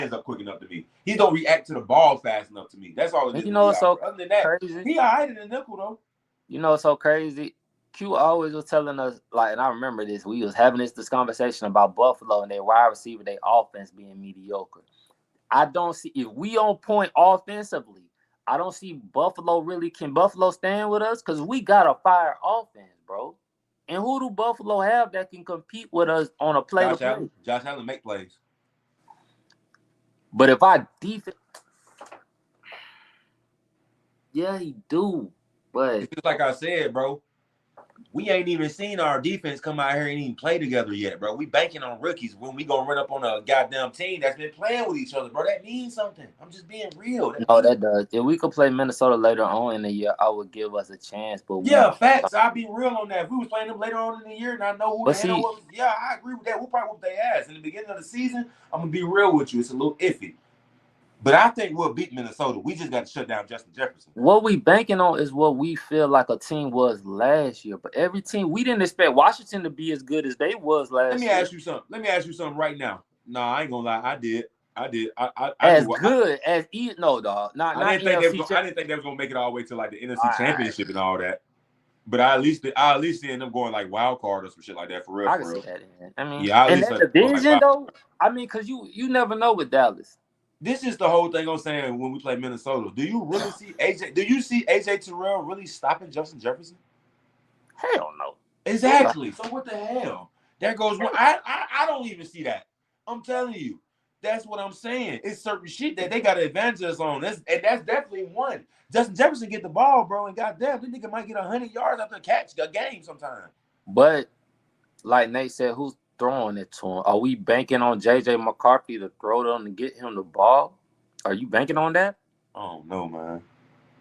hands up quick enough to me. He don't react to the ball fast enough to me. That's all it And is you with know what's so Diop. Other than that, crazy? he all right in the nickel though. You know what's so crazy? Q always was telling us, like, and I remember this. We was having this conversation about Buffalo and their wide receiver, their offense being mediocre. I don't see if we on point offensively. I don't see Buffalo really. Can Buffalo stand with us? Because we got a fire offense, bro. And who do Buffalo have that can compete with us on a play to Josh play? Allen. Josh Allen make plays. But if I defense, yeah, he do. But It's just like I said, bro. We ain't even seen our defense come out here and even play together yet, bro. We banking on rookies when we gonna run up on a goddamn team that's been playing with each other, bro. That means something. I'm just being real. no, that does. If we could play Minnesota later on in the year, I would give us a chance. But we, Yeah, facts. I'll be real on that. If we was playing them later on in the year and I know who but the hell see, was, yeah, I agree with that. We'll probably whoop their ass. In the beginning of the season, I'm gonna be real with you. It's a little iffy. But I think we'll beat Minnesota. We just got to shut down Justin Jefferson. what we banking on is what we feel like a team was last year. But every team, we didn't expect Washington to be as good as they was Let last me year. ask you something. Let me ask you something right now. No, I ain't gonna lie. I did. I did. I knew As what good as no dog, I not didn't think they was NFC. gonna, I didn't think they was gonna make it all the way to like the All NFC right, Championship and all that. But I at least seeing them going like wild card or some shit like that for real, I can for see real. that. I mean, Yeah, I at in least that like going like division wild. though, I mean, cause you never know with Dallas. This is the whole thing I'm saying when we play Minnesota. Do you really see AJ? Do you see AJ Terrell really stopping Justin Jefferson? Hell no. Exactly. So what the hell? There goes one. I don't even see that. I'm telling you. That's what I'm saying. It's certain shit that they got to advantage us on. That's definitely one. Justin Jefferson get the ball, bro, and goddamn, this nigga might get 100 yards after a catch a game sometime. But like Nate said, who's throwing it to him? Are we banking on JJ McCarthy to throw them to get him the ball? Are you banking on that? Oh no, man.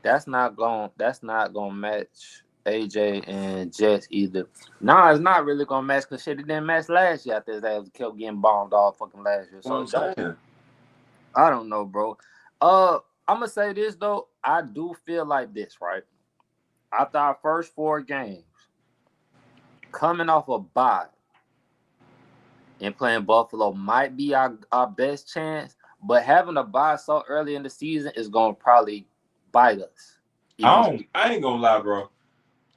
That's not going. That's not gonna match AJ and Jets either. Nah, it's not really gonna match because shit, it didn't match last year. After they kept getting bombed all fucking last year. You know So what I'm saying? I don't know, bro. I'm gonna say this though. I do feel like this, right? After our first 4 games, coming off a bye and playing Buffalo might be our best chance, but having a bye so early in the season is gonna probably bite us. I ain't gonna lie, bro.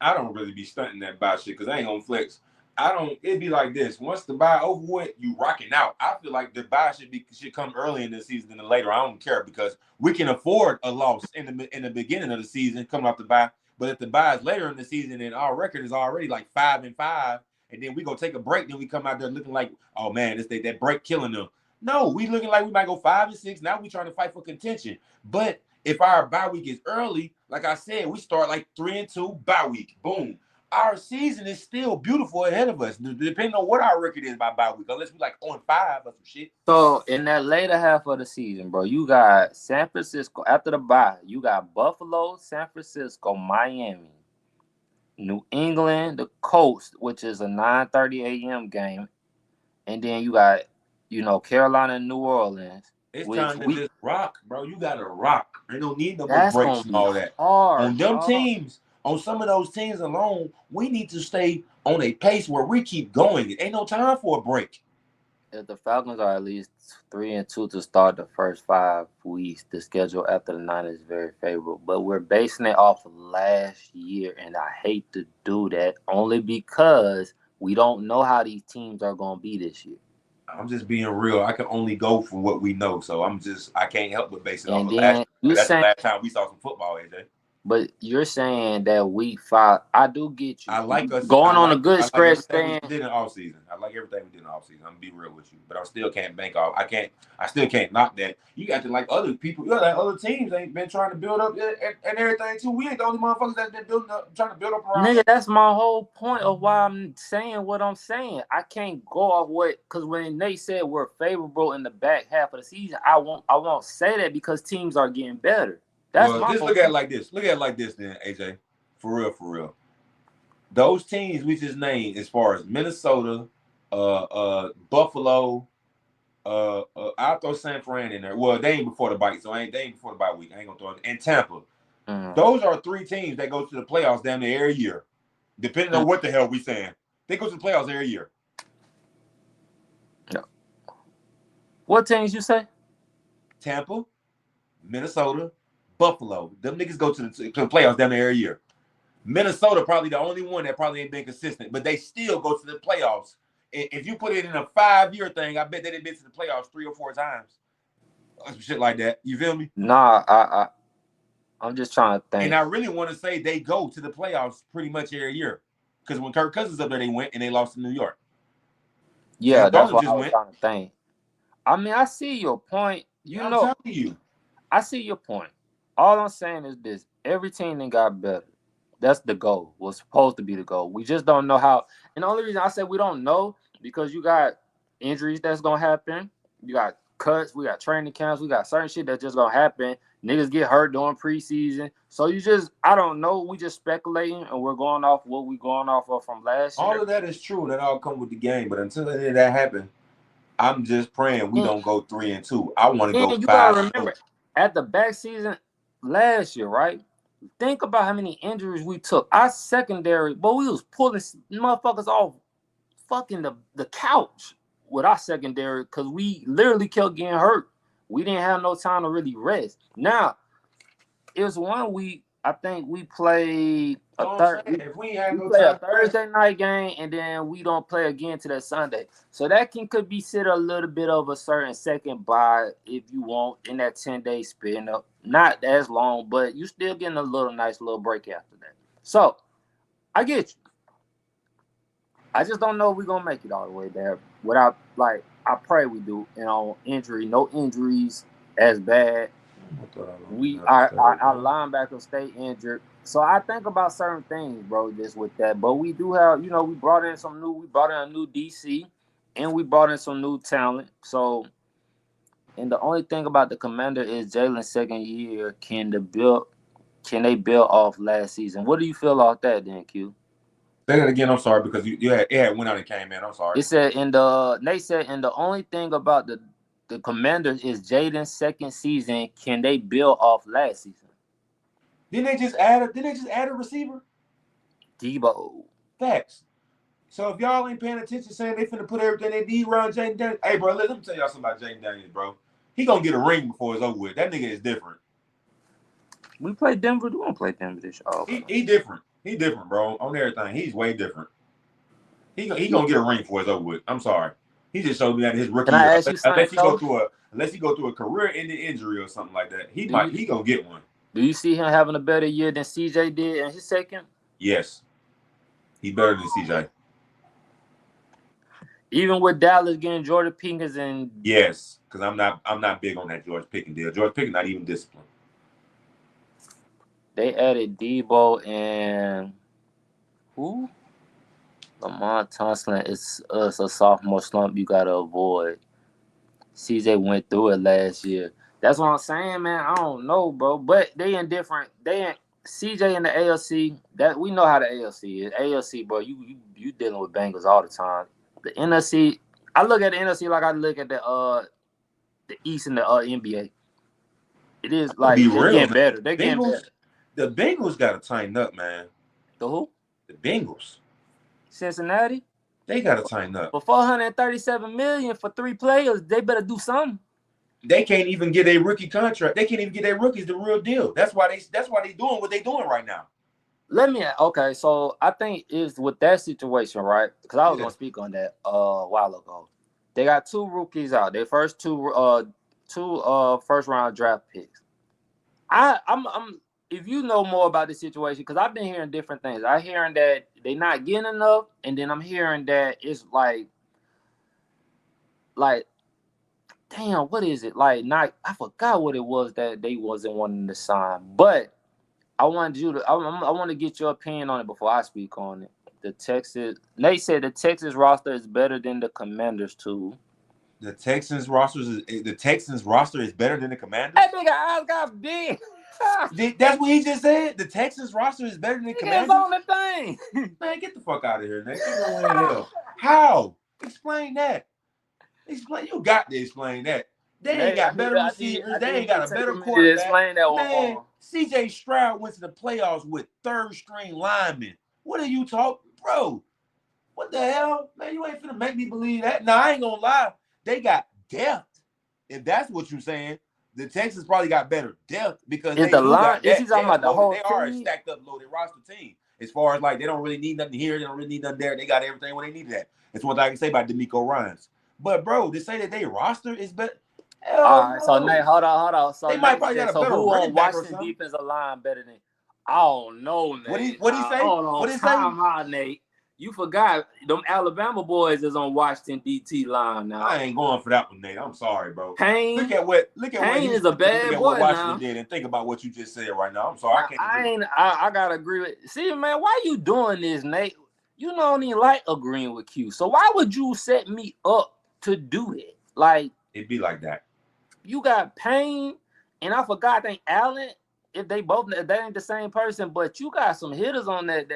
I don't really be stunting that buy shit because I ain't gonna flex. I don't. It'd be like this. Once the buy over with, you rocking out. I feel like the buy should come early in the season than later. I don't care because we can afford a loss in the beginning of the season coming off the buy. But if the buy is later in the season and our record is already like 5-5, and then we gonna take a break, then we come out there looking like, oh man, it's that break killing them. No, we looking like we might go 5-6. Now we trying to fight for contention. But if our bye week is early, like I said, we start like 3-2 bye week. Boom. Our season is still beautiful ahead of us, depending on what our record is by bye week. Unless we like on 5 or some shit. So in that later half of the season, bro, you got San Francisco after the bye. You got Buffalo, San Francisco, Miami, New England, the Coast, which is a 9:30 a.m. game, and then you got Carolina and New Orleans, It's which time to just rock, bro. You gotta rock. Ain't no need no more that's breaks gonna and be all that. On hard, them dog. teams, on some of those teams alone, we need to stay on a pace where we keep going. It ain't no time for a break. If the Falcons are at least 3-2 to start the first 5 weeks, the schedule after the 9 is very favorable. But we're basing it off of last year, and I hate to do that only because we don't know how these teams are gonna be this year. I'm just being real. I can only go from what we know, so I can't help but base it off And of last then year. you That's the saying, last time we saw some football, AJ. but you're saying that week 5, I do get you. I like us. Going on a good I like stretch, everything we saying did in off season. I like everything we did in off season. I'm gonna be real with you, but I still can't bank off. I still can't knock that. You got to like other people. You got like other teams ain't been trying to build up and everything too. We ain't the only motherfuckers that's been building up, trying to build up around nigga, us. that's my whole point of why I'm saying what I'm saying. I can't go off because when they said we're favorable in the back half of the season, I won't say that because teams are getting better. That's Well, my just whole look at it point. like this. Look at it like this, then, AJ. For real, for real. Those teams we just named, as far as Minnesota, Buffalo, I'll throw San Fran in there. Well, they ain't before the bite, so they ain't before the bye week. I ain't gonna throw it. And Tampa. Mm. Those are 3 teams that go to the playoffs down there every year. Depending on what the hell we saying. They go to the playoffs every year. Yeah. What teams you say? Tampa, Minnesota, Buffalo. Them niggas go to the playoffs down there every year. Minnesota probably the only one that probably ain't been consistent, but they still go to the playoffs. If you put it in a 5-year thing, I bet they've been to the playoffs 3 or 4 times. Some shit like that. You feel me? Nah, I'm just trying to think. And I really want to say they go to the playoffs pretty much every year. Because when Kirk Cousins up there, they went and they lost to New York. Yeah, that's what I was trying to think. I mean, I see your point. I'm telling you. I see your point. All I'm saying is this. Every team that got better. That's the goal. Was supposed to be the goal. We just don't know how. And the only reason I said we don't know, because you got injuries that's going to happen. You got cuts. We got training camps. We got certain shit that's just going to happen. Niggas get hurt during preseason. So I don't know. We just speculating, and we're going off what we going off of from last year. All of that is true. That all come with the game. But until any of that happen, I'm just praying we don't go 3-2. I want to go 5. You gotta remember, at the back season last year, right? Think about how many injuries we took. Our secondary, but we was pulling motherfuckers off fucking the couch with our secondary because we literally kept getting hurt. We didn't have no time to really rest. Now, it was 1 week, I think we played a Thursday night game, and then we don't play again to that Sunday. So that could be considered a little bit of a certain second bye if you want in that 10-day spin up. Not as long, but you still getting a nice little break after that. So I get you. I just don't know if we're gonna make it all the way there without, like, I pray we do. No injuries as bad. Our linebackers stay injured. So I think about certain things, bro, just with that. But we do have, we brought in a new DC, and we brought in some new talent. So, and the only thing about the Commander is Jalen's second year. Can they build off last season? What do you feel about that, then, Q? Say that again. I'm sorry, because it had went out and came in. I'm sorry. It said the only thing about the Commanders is Jaden's second season. Can they build off last season? Didn't they just add a receiver? Debo. Facts. So if y'all ain't paying attention, saying they finna put everything they need around Jaden Daniels. Hey, bro, let me tell y'all something about Jaden Daniels, bro. He gonna get a ring before it's over with. That nigga is different. We play Denver. We won't play Denver this year. He different. He different, bro. On everything, he's way different. He gonna get a ring before it's over with. I'm sorry. He just showed me that in his rookie year. Unless he go through a career-ending injury or something like that, he gonna get one. Do you see him having a better year than CJ did in his second? Yes, he's better than CJ. Even with Dallas getting Jordan Pickens and yes, because I'm not big on that George Pickens deal. George Pickens not even disciplined. They added Debo and who? Lamont Thompson is a sophomore slump you gotta avoid. CJ went through it last year. That's what I'm saying, man. I don't know, bro. But they in different. They in CJ in the ALC. That we know how the ALC is. ALC, bro. You dealing with Bengals all the time. The NFC. I look at the NFC like I look at the East and the NBA. It is like they're getting better. They're getting better. The Bengals gotta tighten up, man. The who? The Bengals. Cincinnati. They gotta tighten up. For $437 million for 3 players, they better do something. They can't even get a rookie contract. They can't even get their rookies the real deal. That's why they doing what they doing right now. Okay, so I think it's with that situation, right? Because I was gonna speak on that a while ago. They got 2 rookies out. Their first two first round draft picks. I'm if you know more about the situation, because I've been hearing different things. I'm hearing that they're not getting enough, and then I'm hearing that it's like damn, what is it? I forgot what it was that they wasn't wanting to sign. But I want to get your opinion on it before I speak on it. They said the Texas roster is better than the Commanders too. The Texans roster is better than the Commanders? That nigga eyes got big. That's what he just said? The Texans roster is better than the Commanders? It's on the thing. Man, get the fuck out of here, Nick. How? Explain that. You got to explain that. They ain't got better receivers. They ain't got a better quarterback. Explain that one. Man, CJ Stroud went to the playoffs with 3rd-string linemen. What are you talking, bro? What the hell? Man, you ain't finna make me believe that. Nah, I ain't gonna lie. They got depth, if that's what you're saying. the Texans probably got better depth because Is they the do line? got Is that he talking about depth the loaded. whole They are a team? stacked up, loaded roster team. As far as like they don't really need nothing here, they don't really need nothing there. They got everything when they need that. That's one thing I can say about D'Amico Ryans. But bro, to say that they roster is better, hell All right, so no. Nate, hold on. So They might Nate probably said, got a so better who running on back or Washington something. defensive line better than? I don't know, Nate. What he say? Hold on, What he say? time out, Nate. You forgot them Alabama boys is on Washington DT line now. I ain't going for that one, Nate. I'm sorry, bro. Payne Look at what Payne is a look bad at boy what Washington now. did and think about what you just said right now. I'm sorry, I can't agree. I gotta agree with. See, man, why you doing this, Nate? You don't even like agreeing with Q. So why would you set me up to do it? Like It'd be like that. you got Payne, and I forgot. I think Allen. If they ain't the same person, but you got some hitters on that